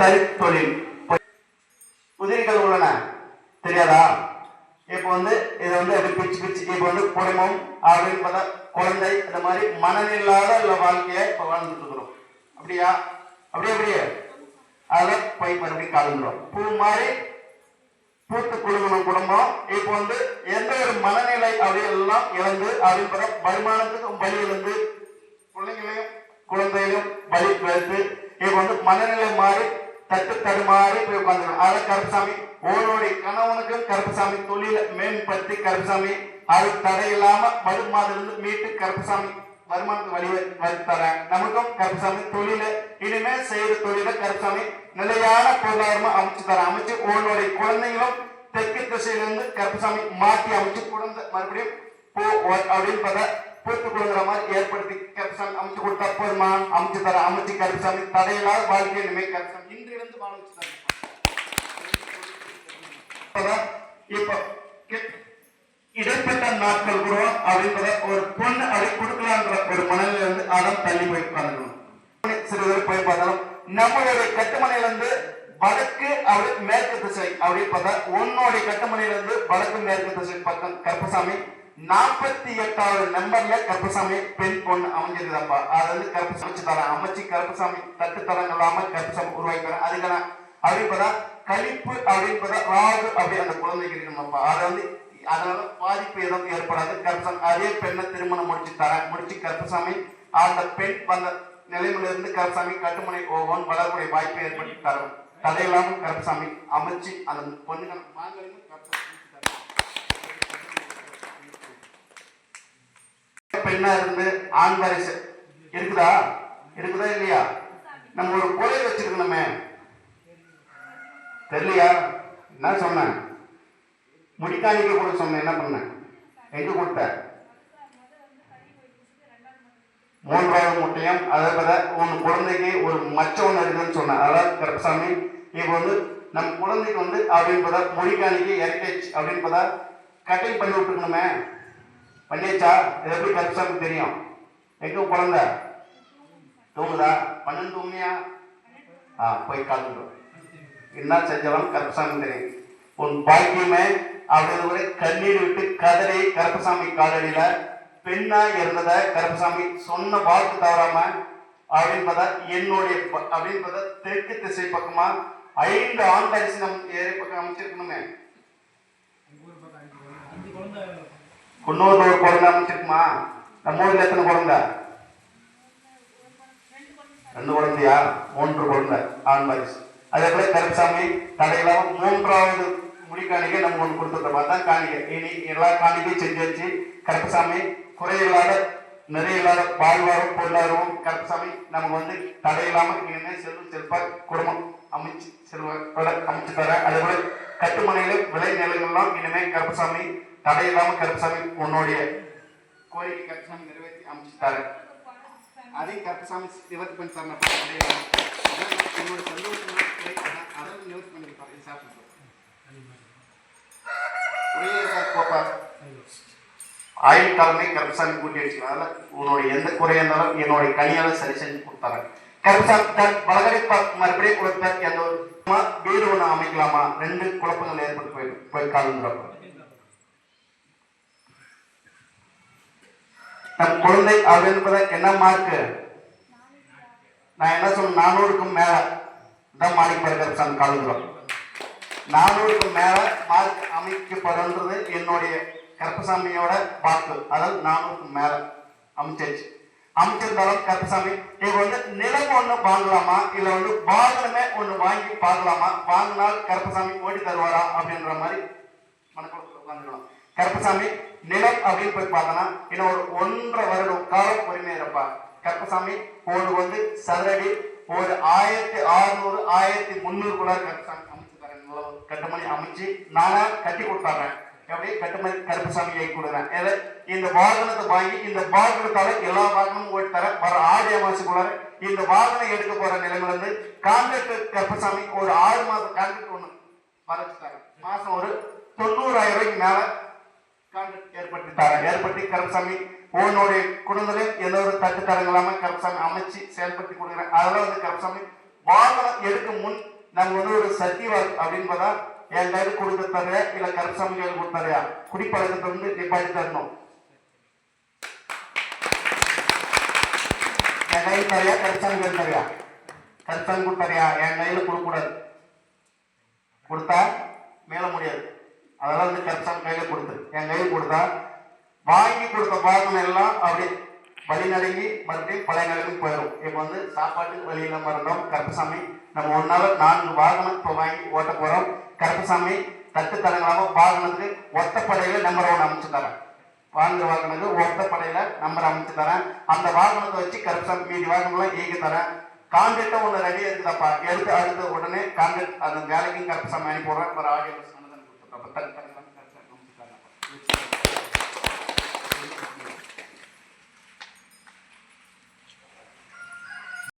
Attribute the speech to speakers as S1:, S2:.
S1: தறி தொழில் உதிரிகள் உள்ளன தெரியாதா? இப்போ வந்து இதை வந்து அப்படி பிச்சு பிச்சு இப்போ வந்து குடும்பம் அப்படின்னு பார்த்தா குழந்தை இந்த மாதிரி மனநில்லாத உள்ள வாழ்க்கையை இப்போ வாழ்ந்துட்டு இருக்கிறோம். அப்படியா? அப்படியே அதெல்லாம் போய் மறுபடியும் கலந்துடும். பூ மாதிரி பூத்து குடும்பம் குடும்பம் இப்போ வந்து எந்த ஒரு மனநிலை அப்படி எல்லாம் இழந்து அப்படின்னு பார்த்தா வருமானத்துக்கும் பலி இழந்து பிள்ளைங்களையும் குழந்தையிலும் பலி வைத்து இப்போ வந்து மனநிலை மாறி தட்டு தடுமாறி போய் உட்காந்துக்கணும். அதை கருப்பசாமி உன்னுடைய கணவனுக்கும் கருப்பசாமி தொழிலை மேம்படுத்தி கருப்பசாமி அது தடையில்லாம வருமானத்திலிருந்து மீட்டு கருப்பசாமி வருமானத்துக்கு வழி தரேன். நமக்கும் கருப்பசாமி தொழில இனிமே செய்யற தொழில கருப்பசாமி நிலையான பொருளாதாரமா அமைச்சு தரேன். அமைச்சு உன்னுடைய குழந்தைங்களும் தெற்கு திசையிலிருந்து கருப்பசாமி மாற்றி அமைச்சு குழந்தை மறுபடியும் போ அப்படின்னு பார்த்தா பூத்து கொடுக்குற மாதிரி ஏற்படுத்தி கருப்பசாமி அமைச்சு கொடுத்தா போதுமா? அமைச்சு தர அமைச்சு கருப்பசாமி தடையில்லாத வாழ்க்கை இனிமே கருப்பசாமி இன்றிலிருந்து வாழ வச்சு தரேன். இப்ப இடைப்பட்ட நாட்கள் கூட அப்படின்றத ஒரு பொண்ணு அதை கொடுக்கலான்ற ஒரு மனநிலை வந்து அதான் தள்ளி போய் உட்காந்துக்கணும். சிறுவர் போய் பார்த்தாலும் நம்மளுடைய கட்டுமனையில இருந்து வடக்கு அப்படி மேற்கு திசை அப்படின்னு பார்த்தா உன்னுடைய கட்டுமனையில இருந்து வடக்கு மேற்கு திசை பக்கம் கருப்பசாமி 48வது நம்பர்ல கருப்பசாமி பெண் பொண்ணு அமைஞ்சிருக்குதாப்பா. அது வந்து கருப்பசாமி தரேன். அமைச்சு கருப்பசாமி தட்டு தரங்க இல்லாம கருப்பசாமி உருவாக்கி தரேன். அதுக்கான அப்படிப்பதா கழிப்பு அப்படின்றத ராகு அப்படி அந்த குழந்தைக்கு இருக்கணும்ப்பா. அதை வந்து அதனால பாதிப்பு எதுவும் ஏற்படாது. கருப்பசாமி அதே பெண்ணை திருமணம் முடிச்சு தரேன். முடிச்சு கருப்பசாமி அந்த பெண் வந்த நிலைமையில இருந்து கருப்பசாமி கட்டுமனை போவோம் வளரக்கூடிய வாய்ப்பை ஏற்படுத்தி தரும். தடையில்லாம கருப்பசாமி அமைச்சு அந்த பொண்ணுகள் பெண்ணா இருந்து ஆண் வாரிசு இருக்குதா இல்லையா? நம்ம ஒரு கொலை வச்சிருக்கணுமே தெரியலையா? என்ன சொன்னேன்? முடிக்காணிக்க கூட சொன்னேன். என்ன பண்ண? எங்க கொடுத்த? 3வது முட்டையும் அதை உன் குழந்தைக்கு ஒரு மச்ச ஒன்று இருக்குன்னு சொன்னேன். அதாவது கருப்பசாமி இப்போ வந்து நம்ம குழந்தைக்கு வந்து அப்படின்னு முடிக்காணிக்கு இறக்கிச்சு அப்படின்னு கட்டிங் பண்ணி விட்டுருக்கணுமே. பண்ணியாச்சா? இது எப்படி கருப்பசாமி தெரியும்? எங்க குழந்தை தூங்குதா? 12 தூங்குனியா? போய் கலந்துடும். என்ன செஞ்சாலும் கருப்பசாமி தெரியும். உன் பாக்கியமே அப்படின்னு கண்ணீர் விட்டு கதறி கருப்பசாமி காலடியில பெண்ணா இருந்தத கருப்பசாமி சொன்ன வாக்கு தவறாம அப்படின்னு பார்த்தா என்னுடைய அப்படின்னு பார்த்தா தெற்கு திசை பக்கமா 5 ஆண் தரிசனம் ஏறி பக்கம் அமைச்சிருக்கணுமே. குன்னூர்ல ஒரு குழந்தை அமைச்சிருக்குமா? நம்ம ஊர்ல எத்தனை குழந்தை? 2 குழந்தையா? 3 குழந்தை ஆண் வாரிசு. அதே போல கருப்பசாமி தடையில்லாம 3வது முடிக்காணிக்கை நம்ம ஒன்று கொடுத்துருக்கோம். அதான் காணிக்கை. இனி எல்லா காணிக்கையும் செஞ்சு வச்சு கருப்பசாமி குறையில்லாத நிறையில்லாத வாழ்வாரும் பொருளாதாரமும் கருப்பசாமி நமக்கு வந்து தடையில்லாம இனிமே செல்வ குடும்பம் அமைச்சு செல்வ அமைச்சு தர. அதே போல கட்டுமனையில விளை நிலைகள்லாம் இனிமே கருப்பசாமி தடையில்லாம கருப்பசாமி உன்னுடைய கோரிக்கை கருப்பசாமி நிறைவேற்றி அமைச்சு தர. அதையும் கருப்பசாமி நிவர்த்தி பண்ணி தரணும். என்னோட சந்தோஷம் அதாவது நிவர்த்தி பண்ணி சாப்பிட்டு ஆயுள் காலமே கருப்பசாமி கூட்டி வச்சுக்கிறதுனால உன்னுடைய எந்த குறையா இருந்தாலும் என்னுடைய கனியால சரி செஞ்சு கொடுத்தாங்க. கருப்பசாமி வளகரை மறுபடியும் கொடுத்த எந்த ஒரு வீடு ஒண்ணு அமைக்கலாமா? 2 குழப்பங்கள் ஏற்பட்டு போய் கலந்துறப்ப நம் குழந்தை அப்படின்றத என்ன மார்க்கு? நான் என்ன சொல்ல 400க்கும் மேல தான் மாணிக்க கருப்பசாமி கலந்துறோம். 400க்கும் மேல மார்க் அமைக்கப்படுன்றது என்னுடைய கருப்பசாமியோட வாக்கு. அதாவது 400க்கும் மேல அமைச்சிருச்சு. அமைச்சிருந்தாலும் கருப்பசாமி இப்ப வந்து நிலம் ஒண்ணு வாங்கலாமா இல்ல வந்து வாகனமே ஒண்ணு வாங்கி பார்க்கலாமா? வாங்கினால் கருப்பசாமி ஓடி தருவாரா அப்படின்ற மாதிரி மனக்குழப்பத்தில் உட்காந்துக்கணும். கருப்பசாமி நிலம் அப்படின்னு போய் பார்த்தோன்னா இன்னும் ஒரு 1.5 வருடம் காலம் உரிமை இருப்பா. கருப்பசாமி ஒரு வந்து சதுரடி ஒரு 1600 1300 கருப்பசாமி அமைச்சு தரேன். கட்டுமணி அமைச்சு நானா கட்டி கொடுத்தாறேன். அப்படியே கட்டுமணி கருப்பசாமி கை கொடுக்குறேன். இந்த வாகனத்தை வாங்கி இந்த வாகனத்தால எல்லா வாகனமும் ஓட்டி தர வர ஆடி அமாவாசைக்குள்ளார இந்த வாகனம் எடுக்க போற நிலைமையில இருந்து கான்ட்ராக்டர் கருப்பசாமி ஒரு 6 மாத கான்ட்ராக்ட் ஒண்ணு வரைச்சு தரேன். மாசம் ஒரு 90,000 ரூபாய்க்கு மேல கான்ட்ராக்ட் ஏற்படுத்தி கருப்பசாமி உன்னுடைய குடும்பத்திலே எந்த ஒரு தட்டு தரங்களாம கருப்பசாமி அமைச்சு செயல்படுத்தி கொடுக்குறேன். அதெல்லாம் வந்து கருப்பசாமி வாகனம் எடுக்க முன் நாங்க வந்து ஒரு சத்தியவாக் அப்படின்னு பார்த்தா என் கையில் கொடுக்க தரையா இல்ல கருப்பசாமி கையில் கொடுத்தாரையா குடிப்பழக்கத்தை வந்து நிப்பாட்டி தரணும். என் கையில் தரையா கருப்பசாமி கையில் தரையா? கருப்பசாமி கொடுத்தாரையா? என் கையில கொடுக்க கூடாது. கொடுத்தா மேல முடியாது. அதெல்லாம் வந்து கருப்பசாமி கையில கொடுத்து என் கையில் கொடுத்தா வாங்கி கொடுத்த வாகனம் எல்லாம் அப்படி வழி நடுங்கி மறுபடியும் பழைய நிலைமைக்கு போயிடும். இப்போ வந்து சாப்பாட்டுக்கு வழி இல்லாம இருந்தோம். கருப்பசாமி நம்ம 1 நாள் 4 வாகனம் இப்போ வாங்கி ஓட்ட போறோம். கருப்பசாமி தட்டு தடங்களாம வாகனத்துக்கு ஒத்தப்படையில நம்பர் 1 அமைச்சு தரேன். வாங்குற வாகனத்துக்கு ஒத்தப்படையில நம்பர் அமைச்சு தரேன். அந்த வாகனத்தை வச்சு கருப்பசாமி மீதி வாகனம்லாம் இயக்கி தரேன். கான்ட்ராக்டா ஒன்று ரெடியா இருக்குதாப்பா, எடுத்து அடுத்து உடனே கான்ட்ராக்ட் அந்த வேலைக்கும் கருப்பசாமி அனுப்பி போடுறேன். ஒரு ஆடியோ கொடுத்துருப்பா.